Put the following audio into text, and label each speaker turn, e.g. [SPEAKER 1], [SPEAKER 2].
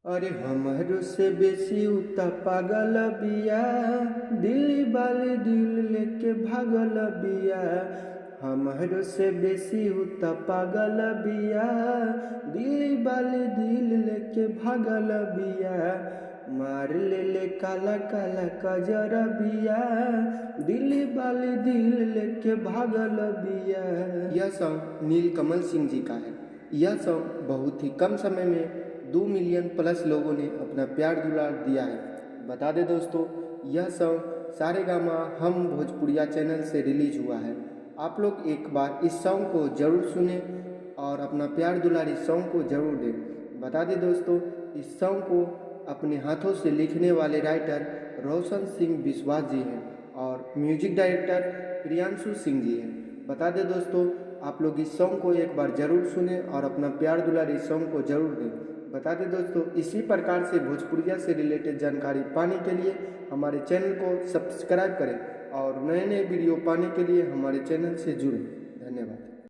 [SPEAKER 1] अरे हमरो से बेसी उता पागल बिया, दिल्ली वाली दिल लेके भागल बिया। हमरो से बेसी उता पागल बिया, दिल्ली वाली दिल लेके भागल बिया। मार ले काला काला कजर बिया, दिल्ली वाली दिल लेके भागल बिया। यह सॉन्ग नीलकमल सिंह जी का है। यह सॉन्ग बहुत ही कम समय में 2 मिलियन प्लस लोगों ने अपना प्यार दुलार दिया है। बता दें दोस्तों, यह सॉन्ग सारेगामा हम भोजपुरिया चैनल से रिलीज हुआ है। आप लोग एक बार इस सॉन्ग को जरूर सुने और अपना प्यार दुलार इस सॉन्ग को जरूर दें। बता दें दोस्तों, इस सॉन्ग को अपने हाथों से लिखने वाले राइटर रोशन सिंह विश्वास जी हैं और म्यूजिक डायरेक्टर प्रियांशु सिंह जी हैं। बता दें दोस्तों, आप लोग इस सॉन्ग को एक बार जरूर सुने और अपना प्यार दुलार इस सॉन्ग को जरूर दें। बता दें दोस्तों, इसी प्रकार से भोजपुरिया से रिलेटेड जानकारी पाने के लिए हमारे चैनल को सब्सक्राइब करें और नए नए वीडियो पाने के लिए हमारे चैनल से जुड़ें। धन्यवाद।